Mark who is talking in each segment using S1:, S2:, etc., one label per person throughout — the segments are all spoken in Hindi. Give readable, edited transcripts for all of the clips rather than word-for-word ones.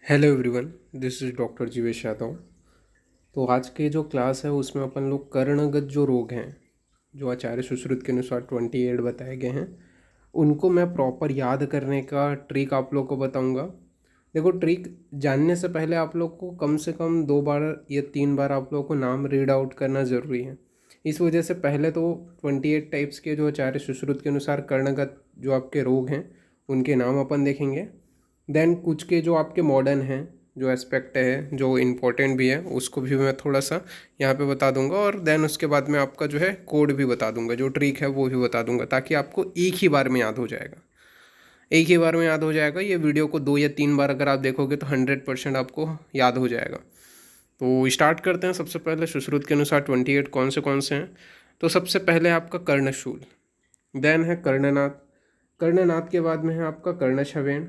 S1: Hello everyone, this is doctor Jeevesh Yadav. तो आज के जो क्लास है उसमें अपन लोग कर्णगत जो रोग हैं, जो आचार्य सुश्रुत के अनुसार 28 बताए गए हैं, उनको मैं प्रॉपर याद करने का ट्रिक आप लोग को बताऊंगा। देखो, ट्रिक जानने से पहले आप लोग को कम से कम 2 बार या 3 बार आप लोग को नाम रीड आउट करना ज़रूरी है। इस वजह से पहले तो 28 टाइप्स के जो आचार्य सुश्रुत के अनुसार कर्णगत जो आपके रोग हैं उनके नाम अपन देखेंगे। देन कुछ के जो आपके मॉडर्न हैं, जो एस्पेक्ट है, जो इम्पोर्टेंट भी है, उसको भी मैं थोड़ा सा यहाँ पे बता दूंगा। और देन उसके बाद में आपका जो है कोड भी बता दूंगा, जो ट्रिक है वो भी बता दूंगा, ताकि आपको एक ही बार में याद हो जाएगा। एक ही बार में याद हो जाएगा। ये वीडियो को 2 या 3 बार अगर आप देखोगे तो 100% आपको याद हो जाएगा। तो स्टार्ट करते हैं। सबसे पहले सुश्रुत के अनुसार 28 कौन से हैं। तो सबसे पहले आपका कर्णशूल, देन है कर्णनाथ। कर्णनाथ के बाद में है आपका कर्णछवेण।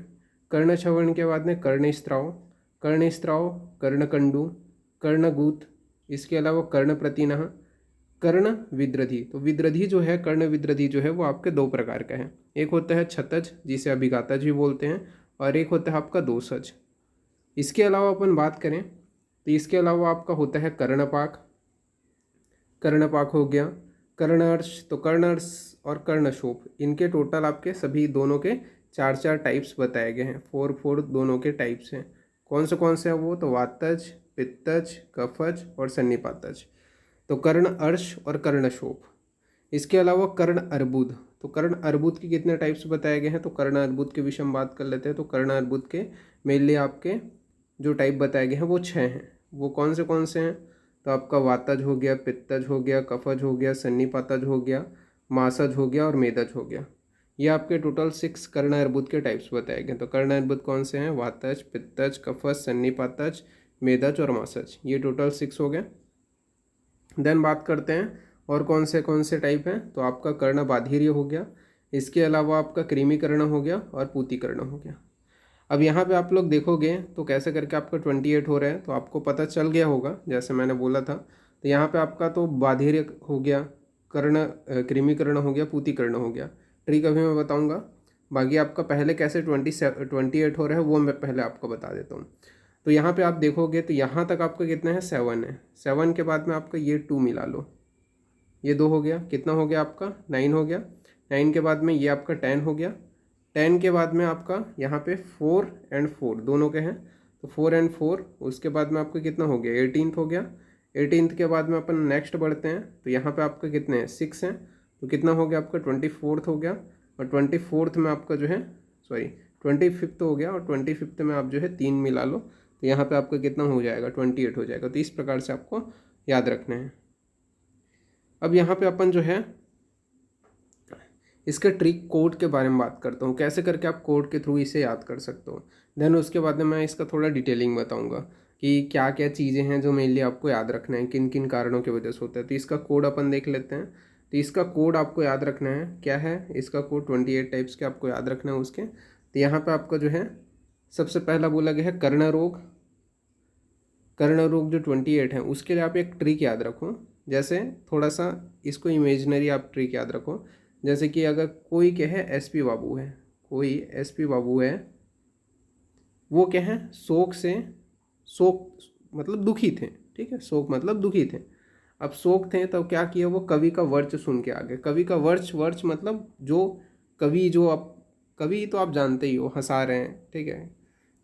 S1: कर्णछवेण के बाद में कर्णस्त्राव। कर्णस्त्राव, कर्णकंडू, कर्णगूत, इसके अलावा कर्णप्रतिनः, कर्ण विद्रधि। तो विद्रधि जो है, कर्ण विद्रधि जो है वो आपके 2 प्रकार का है। एक होता है छतज, जिसे अभिघातज भी बोलते हैं, और एक होता है आपका दोसज। इसके अलावा अपन बात करें तो इसके अलावा आपका होता है कर्णपाक। कर्णपाक हो गया। कर्णर्ष, तो कर्णर्ष और कर्णशोफ, इनके टोटल आपके सभी दोनों के 4 4 टाइप्स बताए गए हैं। 4 4 दोनों के टाइप्स हैं। कौन से हैं वो? तो वातज, पित्तज, कफज और सन्निपातज। तो कर्ण अर्श और कर्णशोफ। इसके अलावा कर्ण अर्बुद। तो कर्ण अर्बुद के कितने टाइप्स बताए गए हैं? तो कर्ण अर्बुद के विषय हम बात कर लेते हैं। तो कर्ण अर्बुद के मेनली आपके जो टाइप बताए गए हैं वो 6 हैं। वो कौन से हैं? तो आपका वातज हो गया, पित्तज हो गया, कफज हो गया, सन्निपातज हो गया, मासज हो गया और मेदज हो गया। ये आपके टोटल 6 कर्ण अर्बुद के टाइप्स बताए गए। तो कर्ण अर्बुद कौन से हैं? वातज, पित्तज, कफज, सन्निपातज, मेदज और मासज। ये टोटल 6 हो गए। देन बात करते हैं और कौन से टाइप हैं। तो आपका कर्ण बाधिर्य हो गया, इसके अलावा आपका कृमिकर्ण हो गया और पूतिकर्ण हो गया। अब यहाँ पे आप लोग देखोगे तो कैसे करके आपका 28 हो रहा है, तो आपको पता चल गया होगा जैसे मैंने बोला था। तो यहाँ पे आपका तो बाधिर्य हो गया, कर्ण कृमिकर्ण हो गया, पूतिकर्ण हो गया। ट्रिक अभी मैं बताऊँगा। बाकी आपका पहले कैसे 28 हो रहा है वो मैं पहले आपको बता देता हूँ। तो यहाँ पे आप देखोगे तो यहाँ तक आपका कितना है? 7 है। 7 के बाद में आपका ये 2 मिला लो, ये 2 हो गया। कितना हो गया आपका? 9 हो गया। 9 के बाद में ये आपका 10 हो गया। 10 के बाद में आपका यहाँ पे 4 एंड 4 दोनों के हैं, तो 4 एंड 4। उसके बाद में आपका कितना हो गया? 18th हो गया। 18th के बाद में अपन नेक्स्ट बढ़ते हैं। तो यहाँ पे आपका कितने हैं? 6 हैं। तो कितना हो गया आपका? 24th हो गया। और 24th में आपका जो है, सॉरी, 25th हो गया। और 25th में आप जो है 3 मिला लो, तो यहाँ पे आपका कितना हो जाएगा? 28 हो जाएगा। तो इस प्रकार से आपको याद रखना है। अब यहाँ पे अपन जो है इसके ट्रिक कोड के बारे में बात करता हूँ, कैसे करके आप कोड के थ्रू इसे याद कर सकते हो। देन उसके बाद में मैं इसका थोड़ा डिटेलिंग बताऊँगा कि क्या क्या चीज़ें हैं जो मेनली आपको याद रखना है, किन किन कारणों की वजह से होता है। तो इसका कोड अपन देख लेते हैं। तो इसका कोड आपको याद रखना है, क्या है इसका कोड? 28 टाइप्स के आपको याद रखना है उसके। तो यहाँ पर आपका जो है सबसे पहला बोला गया है कर्ण रोग। कर्ण रोग जो 28 है उसके लिए आप एक ट्रिक याद रखो। जैसे थोड़ा सा इसको इमेजिनरी आप ट्रिक याद रखो। जैसे कि अगर कोई क्या है, एसपी बाबू है, कोई एसपी बाबू है, वो क्या है, शोक से, शोक मतलब दुखी थे, ठीक है, शोक मतलब दुखी थे। अब शोक थे तब क्या किया, वो कवि का वर्च सुन के आ गए। कवि का वर्च, वर्च मतलब जो कवि, जो आप कवि तो आप जानते ही हो, हंसा रहे हैं, ठीक है।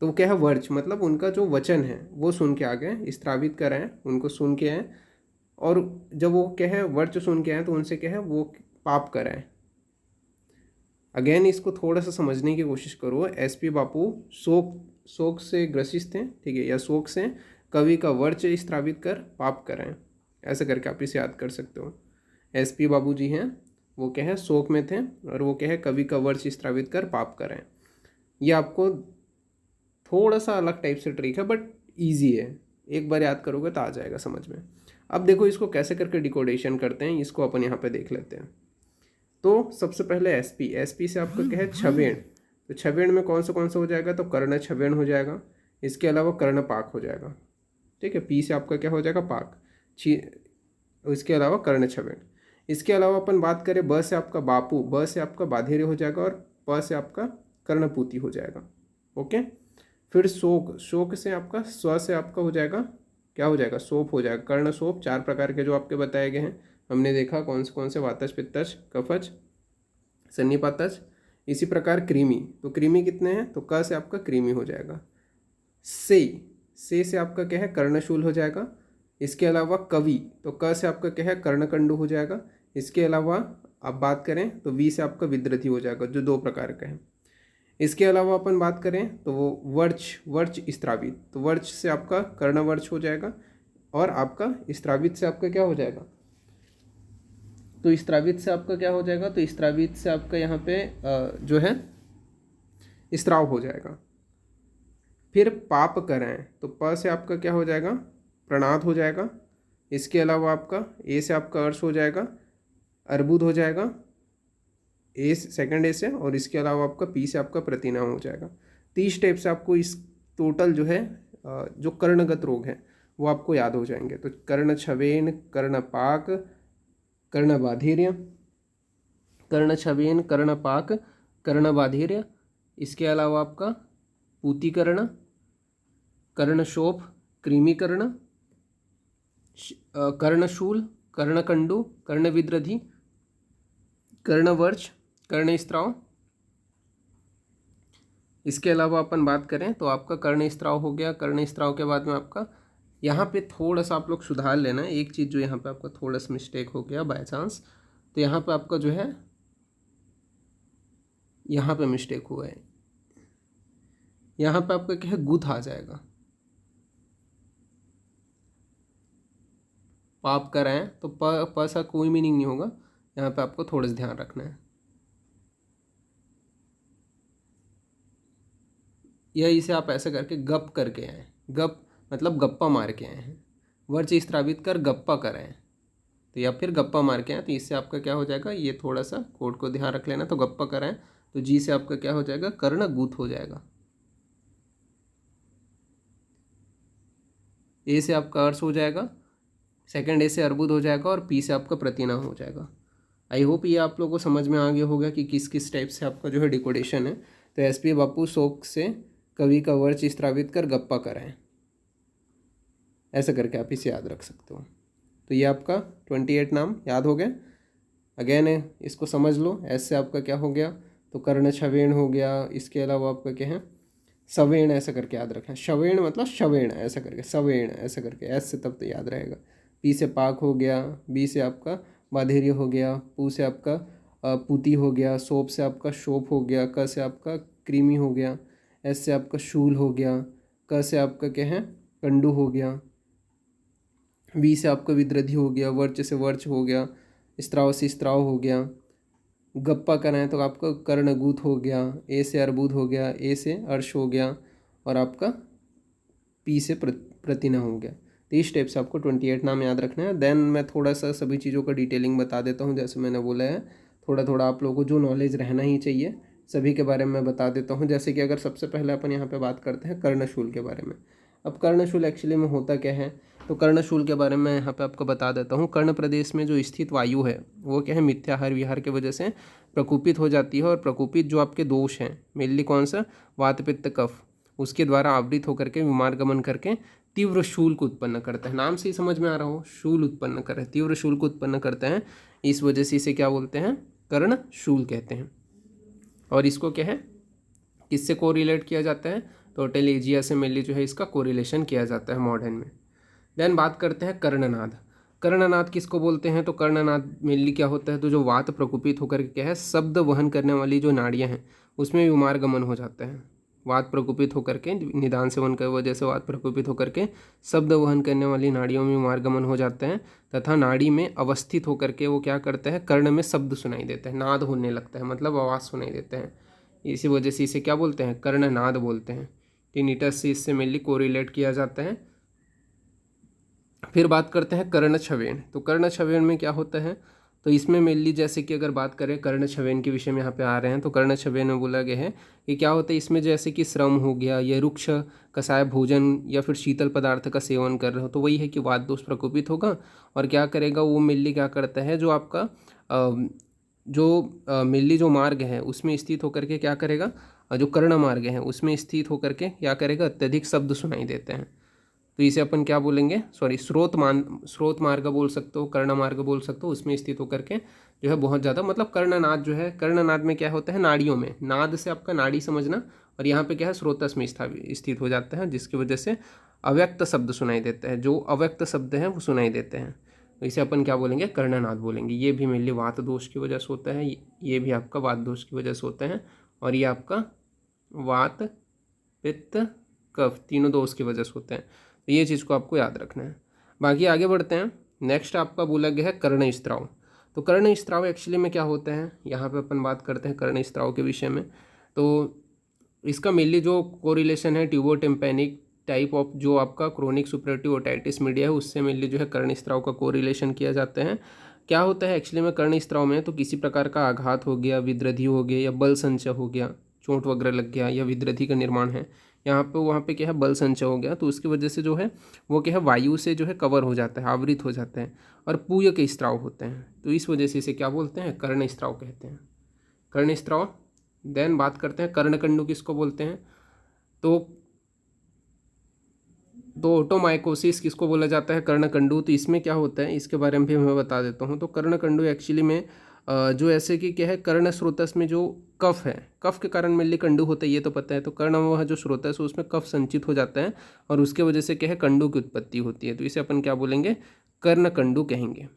S1: तो वो क्या है, वर्च मतलब उनका जो वचन है वो सुन के आ गए, स्त्रावित कर रहे हैं, उनको सुन के आए। और जब वो क्या है वर्च सुन के आए तो उनसे क्या है वो पाप कराएं। अगेन इसको थोड़ा सा समझने की कोशिश करो। एसपी बापू शोक, शोक से ग्रसित थे, ठीक है, या शोक से कवि का वर्च स्त्रावित कर पाप कराएं। ऐसे करके आप इसे याद कर सकते हो। एसपी बाबू जी हैं, वो क्या है शोक में थे, और वो क्या है कवि का वर्च स्त्रावित कर पाप कराएं। ये आपको थोड़ा सा अलग टाइप से ट्रिक है बट ईजी है, एक बार याद करोगे तो आ जाएगा समझ में। अब देखो इसको कैसे करके डिकोडेशन करते हैं, इसको अपन यहाँ पे देख लेते हैं। तो सबसे पहले एसपी, एसपी से आपका क्या है छवेण। तो छवेण में कौन सा हो जाएगा? तो कर्ण छवेण हो जाएगा। इसके अलावा कर्ण पाक हो जाएगा, ठीक है। पी से आपका क्या हो जाएगा? पाक। छी, इसके अलावा कर्ण छवेण। इसके अलावा अपन बात करें ब से आपका बापू, ब से आपका बाधेर्य हो जाएगा, और प से आपका कर्णपूति हो जाएगा। ओके। फिर शोक, शोक से आपका स्व से आपका हो जाएगा, क्या हो जाएगा, सोप हो जाएगा। कर्ण सोप 4 प्रकार के जो आपके बताए गए हैं, हमने देखा कौन से वातज पित्तज कफज सन्निपातज। इसी प्रकार कृमि, तो कृमि कितने हैं, तो क से आपका कृमि हो जाएगा। से आपका क्या है, कर्णशूल हो जाएगा। इसके अलावा कवि, तो क से आपका क्या है, कर्णकंडु हो जाएगा। इसके अलावा आप बात करें तो वी से आपका विद्रथी हो जाएगा, जो 2 प्रकार का है। इसके अलावा अपन बात करें तो वो वर्च स्त्रावित, तो वर्च से आपका कर्णवर्च हो जाएगा, और आपका स्त्रावित से आपका क्या हो जाएगा, तो स्त्रावित से आपका क्या हो जाएगा, तो स्त्रावित से आपका यहाँ पे जो है स्त्राव हो जाएगा। फिर पाप करें, तो प से आपका क्या हो जाएगा, प्रणाद हो जाएगा। इसके अलावा आपका ए से आपका अर्श हो जाएगा, अर्बुद हो जाएगा ए सेकंड ए से, और इसके अलावा आपका पी से आपका प्रतिनाम हो जाएगा। 30 स्टेप से आपको इस टोटल जो है जो कर्णगत रोग है वो आपको याद हो जाएंगे। तो कर्ण छवेन, कर्णपाक, कर्णबाधिर्य, कर्ण छवेन, कर्णपाक, कर्णबाधिर्य। इसके अलावा आपका पूतिकर्ण, कर्णशोभ, कृमिकर्ण, कर्णशूल, कर्णकंडु, कर्णविद्रधि, कर्णवर्च, कर्णस्त्राव। इसके अलावा अपन बात करें तो आपका कर्णस्त्राव हो गया। कर्णस्त्राव के बाद में आपका यहाँ पे थोड़ा सा आप लोग सुधार लेना है, एक चीज़ जो यहाँ पे आपका थोड़ा सा मिस्टेक हो गया बाय चांस, तो यहाँ पे आपका जो है यहाँ पे मिस्टेक हुआ है, यहाँ पे आपका क्या है, गुथ आ जाएगा। पाप कर रहे हैं तो प सा कोई मीनिंग नहीं होगा, यहाँ पे आपको थोड़ा सा ध्यान रखना है। या इसे आप ऐसे करके गप करके आए, गप मतलब गप्पा मार के आए हैं, वर्च स्त्रावित कर गप्पा कर आए, तो या फिर गप्पा मार के आए, तो इससे आपका क्या हो जाएगा, ये थोड़ा सा कोड को ध्यान रख लेना। तो गप्पा कर आए तो जी से आपका क्या हो जाएगा, कर्ण गुथ हो जाएगा। ए से आपका अर्श हो जाएगा, सेकंड ए से अर्बुद हो जाएगा, और पी से आपका प्रतिना हो जाएगा। आई होप ये आप लोगों को समझ में आ गया होगा कि किस किस टाइप से आपका जो है डिकोडेशन है। तो एस.पी. बापू शोक से कवि का वर्च स्त्रावित कर गप्पा कराएं, ऐसा करके आप इसे याद रख सकते हो। तो ये आपका 28 नाम याद हो गए। अगेन इसको समझ लो, एस से आपका क्या हो गया, तो कर्ण छवेण हो गया। इसके अलावा आपका क्या है, सवेण, ऐसा करके याद रखें। शवेण मतलब शवेण, ऐसा करके सवेण ऐसा करके, एस से तब तो याद रहेगा। पी से पाक हो गया, बी से आपका बाधेर्य हो गया, पू से आपका पूती हो गया, सोप से आपका शोप हो गया, क से आपका कृमि हो गया, एस से आपका शूल हो गया, क से आपका क्या है, कंडू हो गया, वी से आपका विद्रधि हो गया, वर्च से वर्च हो गया, स्त्राव से स्त्राव हो गया। गप्पा कराएं तो आपका कर्णगूत हो गया, ए से अर्बुद हो गया, ए से अर्श हो गया, और आपका पी से प्रतिना हो गया। तो इस टाइप से आपको 28 नाम याद रखना है। देन मैं थोड़ा सा सभी चीज़ों का डिटेलिंग बता देता हूँ। जैसे मैंने बोला है, थोड़ा थोड़ा आप लोगों को जो नॉलेज रहना ही चाहिए सभी के बारे में मैं बता देता हूँ। जैसे कि अगर सबसे पहले अपन यहाँ पे बात करते हैं कर्णशूल के बारे में। अब कर्णशूल एक्चुअली में होता क्या है, तो कर्णशूल के बारे में यहाँ पे आपको बता देता हूँ। कर्ण प्रदेश में जो स्थित वायु है वो क्या है, मिथ्याहार विहार की वजह से प्रकोपित हो जाती है, और प्रकोपित जो आपके दोष हैं मेनली कौन सा, वात पित्त कफ, उसके द्वारा आवृत होकर के विमार गमन करके तीव्र शूल को उत्पन्न करते हैं। नाम से ही समझ में आ रहा हो, शूल उत्पन्न कर रहे हैं, तीव्र शूल को उत्पन्न करते हैं। इस वजह से इसे क्या बोलते हैं, कर्ण शूल कहते हैं। और इसको क्या है, किससे कोरिलेट किया जाता है, तो टेलेजिया से मेनली जो है इसका कोरिलेशन किया जाता है मॉडर्न में। देन बात करते हैं कर्णनाद। कर्णनाद किसको बोलते हैं, तो कर्णनाद मेनली क्या होता है, तो जो वात प्रकोपित होकर के क्या है, शब्द वहन करने वाली जो नाड़ियाँ हैं उसमें विमार गमन हो जाता है। वात प्रकोपित होकर के, निदान सेवन की वजह से वात प्रकोपित होकर के शब्द वहन करने वाली नाड़ियों में विमार गमन हो जाते हैं, तथा नाड़ी में अवस्थित होकर के वो क्या करते हैं, कर्ण में शब्द सुनाई देते हैं, नाद होने लगता है, मतलब आवाज़ सुनाई देते हैं। इसी वजह से इसे क्या बोलते हैं, कर्णनाद बोलते हैं। टिनिटस से इससे मेनली कोरिलेट किया जाता है। फिर बात करते हैं कर्ण छवेण। तो कर्ण छवेण में क्या होता है, तो इसमें मेनली जैसे कि अगर बात करें कर्ण छवेण के विषय में यहाँ पे आ रहे हैं, तो कर्ण छवेण में बोला गया है कि क्या होता है इसमें, जैसे कि श्रम हो गया, या रुक्ष कसाय भोजन या फिर शीतल पदार्थ का सेवन कर रहे हो, तो वही है कि वात दोष प्रकोपित होगा, और क्या करेगा वो मेनली क्या करता है, जो आपका जो मेनली जो मार्ग है उसमें स्थित होकर के क्या करेगा, जो कर्ण मार्ग है उसमें स्थित होकर के क्या करेगा, अत्यधिक शब्द सुनाई देते हैं। तो इसे अपन क्या बोलेंगे, सॉरी स्रोत मार्ग बोल सकते हो, कर्ण मार्ग बोल सकते हो, उसमें स्थित होकर के जो है बहुत ज़्यादा, मतलब कर्णनाद जो है, कर्णनाद में क्या होता है, नाड़ियों में, नाद से आपका नाड़ी समझना, और यहाँ पे क्या है, स्रोतस में स्थित हो जाता है, जिसकी वजह से अव्यक्त शब्द सुनाई देते हैं, जो अव्यक्त शब्द हैं वो सुनाई देते हैं। तो इसे अपन क्या बोलेंगे, कर्णनाद बोलेंगे। ये भी मेनली वात दोष की वजह से होता है, ये भी आपका वात दोष की वजह से होता है, और ये आपका वात पित्त कफ तीनों दोष की वजह से होते हैं। तो ये चीज़ को आपको याद रखना है। बाकी आगे बढ़ते हैं। नेक्स्ट आपका बोला गया है कर्ण स्त्राव। तो कर्ण स्त्राव एक्चुअली में क्या होता है, यहाँ पे अपन बात करते हैं कर्ण स्त्राव के विषय में। तो इसका मेनली जो कोरिलेशन है ट्यूबोटिम्पैनिक टाइप ऑफ जो आपका क्रोनिक सुपरेटिव ओटाइटिस मीडिया है, उससे मेनली जो है कर्ण स्त्राव का कोरिलेशन किया जाता है। क्या होता है एक्चुअली में कर्ण स्त्राव में, तो किसी प्रकार का आघात हो गया, विद्रधि हो गया, या बल संचय हो गया, चोट वगैरह लग गया, या विद्रधि का निर्माण है यहाँ पे, वहाँ पे क्या है, बल संचय हो गया, तो उसकी वजह से जो है वो क्या है, वायु से जो है कवर हो जाता है, आवृत हो जाता है, और पूय के स्त्राव होते हैं। तो इस वजह से इसे क्या बोलते हैं, कर्ण स्त्राव कहते हैं, कर्ण स्त्राव। देन बात करते हैं कर्णकंडु किसको बोलते हैं। तो ओटोमाइकोसिस किसको बोला जाता है, कर्णकंडु। तो इसमें क्या होता है, इसके बारे में भी मैं बता देता हूँ। तो कर्णकंडु एक्चुअली में जो ऐसे कि क्या है, कर्ण स्रोतस में जो कफ है, कफ के कारण मेनली कंडु होता है, ये तो पता है। तो कर्ण वह जो स्रोतस है उसमें कफ संचित हो जाता है, और उसके वजह से क्या है, कंडु की उत्पत्ति होती है। तो इसे अपन क्या बोलेंगे, कर्णकंडु कहेंगे।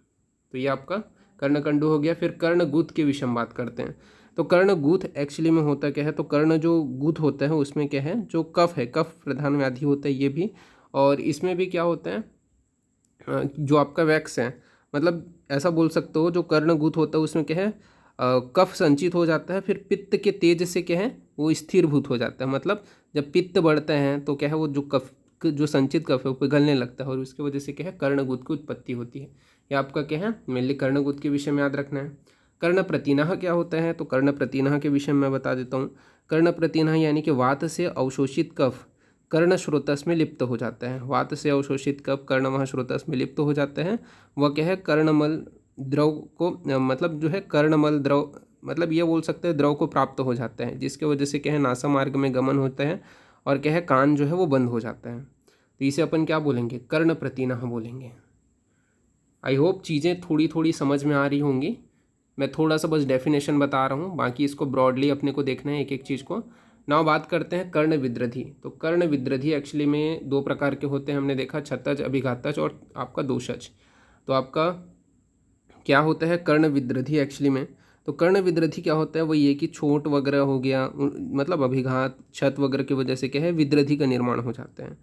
S1: तो ये आपका कर्णकंडु हो गया। फिर कर्णगूथ के विषय में बात करते हैं। तो कर्णगूथ एक्चुअली में होता क्या है, तो कर्ण जो गूथ होता है उसमें क्या है, जो कफ है, कफ प्रधान व्याधि होता है ये भी। और इसमें भी क्या होता है, जो आपका वैक्स है, मतलब ऐसा बोल सकते हो, जो कर्णगूथ होता है उसमें क्या है, कफ संचित हो जाता है, फिर पित्त के तेज से क्या है, वो स्थिरभूत हो जाता है। मतलब जब पित्त बढ़ता है तो क्या है, वो जो कफ, जो संचित कफ है वो पिघलने लगता है, और उसकी वजह से क्या है, कर्णगूथ की उत्पत्ति होती है। ये आपका क्या है, मेनली कर्णगूथ के विषय में याद रखना है। कर्ण प्रतिनाह क्या होता है, तो कर्ण प्रतिनाह के विषय में मैं बता देता हूँ। कर्ण प्रतिनाह यानी कि वात से अवशोषित कफ कर्ण स्रोतस में लिप्त हो जाता है। वात से अवशोषित कफ कर्ण वह स्रोतस में लिप्त हो जाता है। वह क्या है, कर्णमल द्रव को, मतलब जो है कर्णमल द्रव, मतलब ये बोल सकते हैं द्रव को प्राप्त हो जाता है, जिसके वजह से क्या है, नासा मार्ग में गमन होता है, और क्या है, कान जो है वो बंद हो जाता है। तो इसे अपन क्या बोलेंगे, कर्ण प्रतिनाह बोलेंगे। आई होप चीज़ें थोड़ी थोड़ी समझ में आ रही होंगी। मैं थोड़ा सा बस डेफिनेशन बता रहा हूँ, बाकी इसको ब्रॉडली अपने को देखना है एक एक चीज़ को। नाउ बात करते हैं कर्ण विद्रधि। तो कर्ण विद्रधि एक्चुअली में दो प्रकार के होते हैं, हमने देखा, छत्तज, अभिघातज, और आपका दोषज। तो आपका क्या होता है कर्ण विद्रधि एक्चुअली में, तो कर्ण विद्रधि क्या होता है, वो ये कि चोट वगैरह हो गया, मतलब अभिघात, क्षत वगैरह की वजह से क्या है, विद्रधि का निर्माण हो जाता है।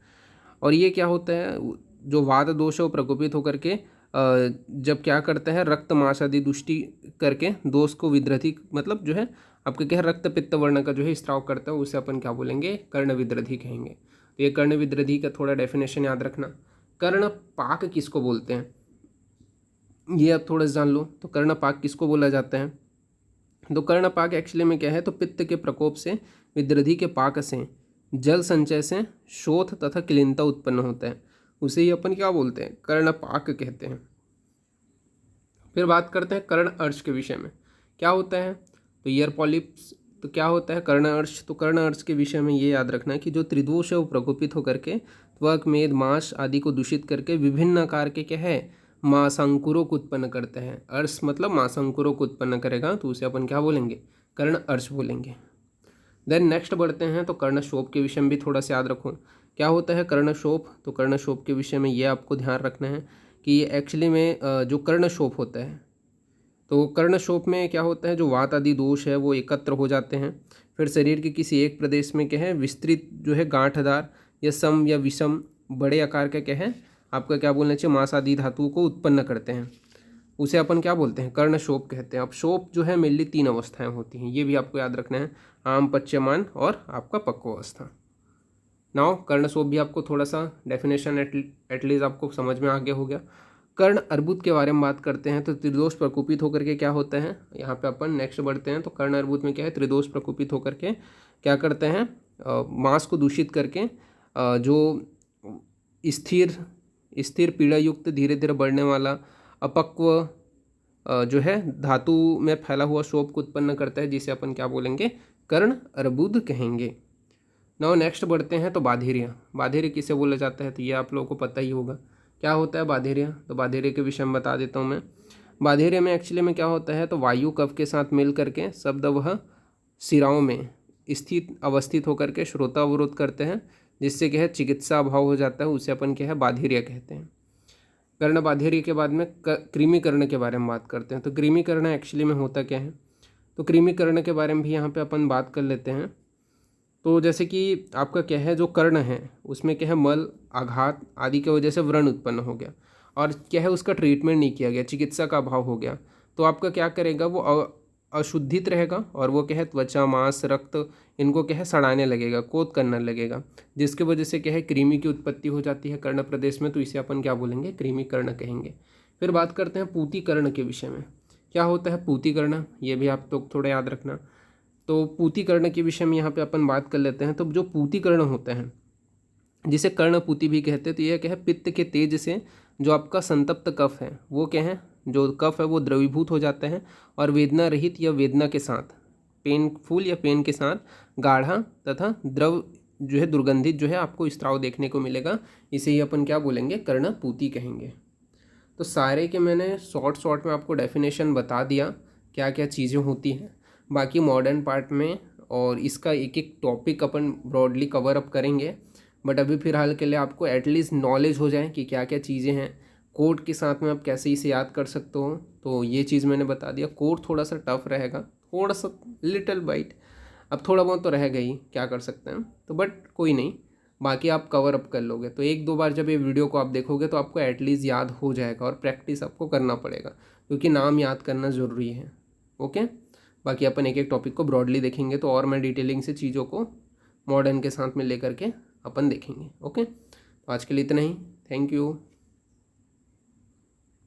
S1: और ये क्या होता है, जो वात दोष है वो प्रकोपित होकर के जब क्या करता है, रक्त मांस आदि दुष्टि करके दोष को विद्रधि, मतलब जो है आपका क्या है, रक्त पित्त वर्ण का जो है स्त्राव करता है, उसे अपन क्या बोलेंगे, कर्ण विद्रधि कहेंगे। तो ये कर्ण विद्रधि का थोड़ा डेफिनेशन याद रखना। कर्ण पाक किसको बोलते हैं, ये आप थोड़ा जान लो। तो कर्ण पाक किसको बोला जाता है, तो कर्ण पाक एक्चुअली में क्या है, तो पित्त के प्रकोप से, विद्रधि के पाक से, जल संचय से शोथ तथा क्लीनता उत्पन्न होता है, उसे ही अपन क्या बोलते हैं, कर्ण पाक कहते हैं। फिर बात करते हैं कर्ण अर्श के विषय में, क्या होता है, तो ईयर पॉलिप्स। तो क्या होता है कर्ण अर्श, तो कर्ण अर्श के विषय में ये याद रखना है कि जो त्रिदोष है वो प्रकोपित होकर के त्वक, मेद, मांस आदि को दूषित करके विभिन्न आकार के क्या है, मांसांकुरों को उत्पन्न करते हैं। अर्श मतलब मांसांकुरों को उत्पन्न करेगा, तो उसे अपन क्या बोलेंगे, कर्ण अर्श बोलेंगे। देन नेक्स्ट बढ़ते हैं, तो कर्णशोभ के विषय में भी थोड़ा सा याद रखो, क्या होता है कर्णशोभ। तो कर्णशोभ के विषय में ये आपको ध्यान रखना है कि एक्चुअली में जो कर्णशोभ होता है, तो कर्णशोभ में क्या होता है, जो वात आदि दोष है वो एकत्र हो जाते हैं, फिर शरीर के किसी एक प्रदेश में क्या है, विस्तृत जो है गांठदार या सम या विषम बड़े आकार का क्या है, आपका क्या बोलना चाहिए, मांस आदि धातुओं को उत्पन्न करते हैं, उसे अपन क्या बोलते हैं, कर्णशोभ कहते हैं। अब शोभ जो है मेनली 3 अवस्थाएं होती हैं, ये भी आपको याद रखना है, आम, पच्यमान और आपका पक्वावस्था। नाउ कर्णशोभ भी आपको थोड़ा सा डेफिनेशन एटलीस्ट आपको समझ में आ गया हो गया। कर्ण अर्बुद के बारे में बात करते हैं, तो त्रिदोष प्रकोपित होकर के क्या होता है, यहाँ पे अपन नेक्स्ट बढ़ते हैं। तो कर्ण अर्बुद में क्या है, त्रिदोष प्रकोपित होकर के क्या करते हैं, मांस को दूषित करके जो स्थिर स्थिर पीड़ा युक्त धीरे धीरे बढ़ने वाला अपक्व जो है धातु में फैला हुआ शोभ को उत्पन्न करता है, जिसे अपन क्या बोलेंगे, कर्ण अर्बुद कहेंगे। नाउ नेक्स्ट बढ़ते हैं तो बाधेर्य। बाधेर्य किसे बोला जाता है, तो ये आप लोगों को पता ही होगा क्या होता है बाधेर्य। तो बाधेर्य के विषय में बता देता हूँ मैं। बाधेर्य में एक्चुअली में क्या होता है, तो वायु कफ के साथ मिल करके शब्द वह शिराओं में अवस्थित होकर के श्रोतावरोध करते हैं, जिससे क्या है चिकित्सा अभाव हो जाता है, उसे अपन क्या है बाधेर्य कहते हैं। कर्ण बाधेर्य के बाद में कृमिकर्ण के बारे में बात करते हैं। तो कृमिकर्ण एक्चुअली में होता क्या है, तो कृमिकर्ण के बारे में भी यहाँ पे अपन बात कर लेते हैं। तो जैसे कि आपका क्या है जो कर्ण है उसमें क्या है मल आघात आदि की वजह से व्रण उत्पन्न हो गया और क्या है उसका ट्रीटमेंट नहीं किया गया, चिकित्सा का अभाव हो गया, तो आपका क्या करेगा वो अशुद्धित रहेगा और वो क्या है त्वचा मांस रक्त इनको क्या है सड़ाने लगेगा, कोत करने लगेगा, जिसकी वजह से क्या है कृमि की उत्पत्ति हो जाती है कर्ण प्रदेश में, तो इसे अपन क्या बोलेंगे कृमिकर्ण कहेंगे। फिर बात करते हैं पूतिकर्ण के विषय में। क्या होता है पूतिकर्ण, ये भी आप तो थोड़ा याद रखना। तो पूतिकर्ण के विषय में यहाँ पे अपन बात कर लेते हैं। तो जो पूतिकर्ण होते हैं जिसे कर्णपूति भी कहते हैं, तो यह क्या है पित्त के तेज से जो आपका संतप्त कफ है वो क्या है जो कफ है वो द्रवीभूत हो जाता है और वेदना रहित या वेदना के साथ पेनफुल या पेन के साथ गाढ़ा तथा द्रव जो है दुर्गंधित जो है आपको स्त्राव देखने को मिलेगा, इसे ही अपन क्या बोलेंगे कर्णपूति कहेंगे। तो सारे के मैंने शॉर्ट में आपको डेफिनेशन बता दिया क्या क्या चीज़ें होती हैं। बाकी मॉडर्न पार्ट में और इसका एक एक टॉपिक अपन ब्रॉडली कवर अप करेंगे, बट अभी फिलहाल के लिए आपको एटलीस्ट नॉलेज हो जाए कि क्या क्या चीज़ें हैं। कोड के साथ में आप कैसे इसे याद कर सकते हो, तो ये चीज़ मैंने बता दिया। कोड थोड़ा सा टफ रहेगा, थोड़ा सा लिटिल बाइट, अब थोड़ा बहुत तो रहेगा ही, क्या कर सकते हैं, तो बट कोई नहीं, बाकी आप कवर अप कर लोगे। तो एक दो बार जब ये वीडियो को आप देखोगे तो आपको एटलीस्ट याद हो जाएगा और प्रैक्टिस आपको करना पड़ेगा क्योंकि नाम याद करना ज़रूरी है। ओके, बाकी अपन एक एक टॉपिक को ब्रॉडली देखेंगे तो और मैं डिटेलिंग से चीज़ों को मॉडर्न के साथ में लेकर के अपन देखेंगे। ओके, तो आज के लिए इतना ही। Thank you.